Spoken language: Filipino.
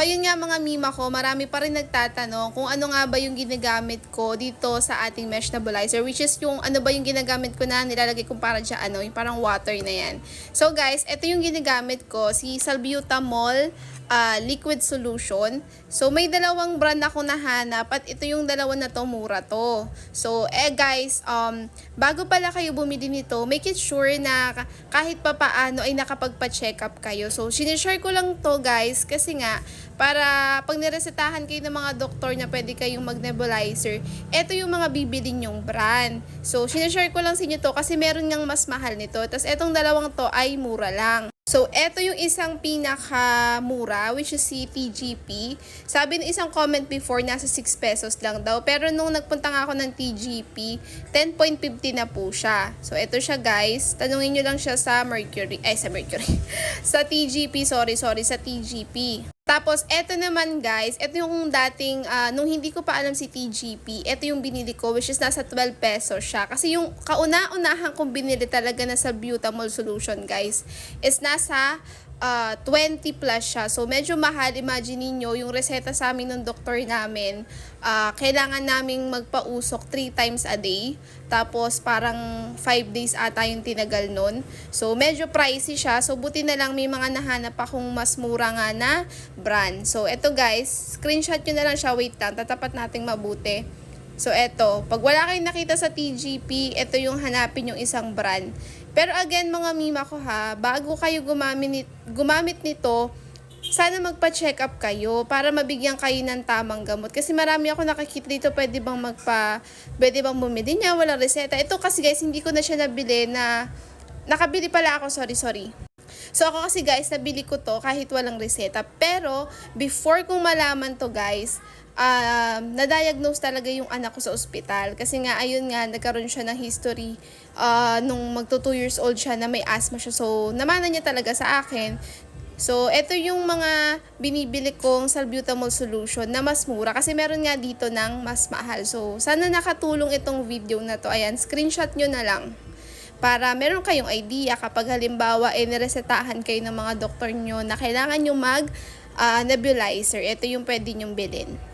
ayun nga mga mima ko, marami pa rin nagtatanong kung ano nga ba yung ginagamit ko dito sa ating mesh nebulizer, which is yung ano ba yung ginagamit ko na nilalagay kong para dyan, yung parang water na yan. So guys, ito yung ginagamit ko, si Salbutamol liquid solution. So may dalawang brand ako nahanap at ito yung dalawa na to, mura to. So guys, bago pala kayo bumili nito, make it sure na kahit pa paano ay nakapagpa-check up kayo. So sinishare ko lang to guys kasi nga para pag niresetahan kayo ng mga doktor na pwede kayong mag-nebulizer, ito yung mga bibilin yung brand. So, sinashare ko lang sa inyo to kasi meron ngang mas mahal nito. Tapos, etong dalawang to ay mura lang. So, eto yung isang pinaka-mura, which is si TGP. Sabi ng isang comment before, nasa 6 pesos lang daw. Pero nung nagpunta nga ako ng TGP, 10.50 na po siya. So, eto siya guys. Tanungin nyo lang siya sa sa TGP, sa TGP. Tapos, eto naman guys, eto yung dating, nung hindi ko pa alam si TGP, eto yung binili ko, which is nasa 12 pesos siya. Kasi yung kauna-unahan kong binili talaga na Salbutamol solution guys, is nasa 20 plus siya. So, medyo mahal. Imagine niyo yung reseta sa amin ng doktor namin, kailangan naming magpausok 3 times a day. Tapos, parang 5 days ata yung tinagal nun. So, medyo pricey siya. So, buti na lang may mga nahanap akong mas mura nga na brand. So, eto guys, screenshot nyo na lang siya. Wait lang, tatapat nating mabuti. So, eto. Pag wala kayong nakita sa TGP, eto yung hanapin yung isang brand. Pero again, mga mima ko ha, bago kayo gumamit nito, sana magpa-check up kayo para mabigyan kayo ng tamang gamot. Kasi marami ako nakikita dito, pwede bang bumili niya, walang reseta. Ito kasi guys, hindi ko na siya nabili na, nakabili pala ako, sorry. So ako kasi guys, nabili ko to kahit walang reseta. Pero before kong malaman to guys, na-diagnose talaga yung anak ko sa ospital. Kasi nga, ayun nga, nagkaroon siya ng history nung magto 2 years old siya na may asthma siya. So, namana niya talaga sa akin. So, ito yung mga binibili kong Salbutamol solution na mas mura. Kasi meron nga dito ng mas mahal. So, sana nakatulong itong video na to. Ayan, screenshot nyo na lang. Para meron kayong idea kapag halimbawa niresetahan kayo ng mga doktor nyo na kailangan nyo mag nebulizer. Ito yung pwede nyong bilhin.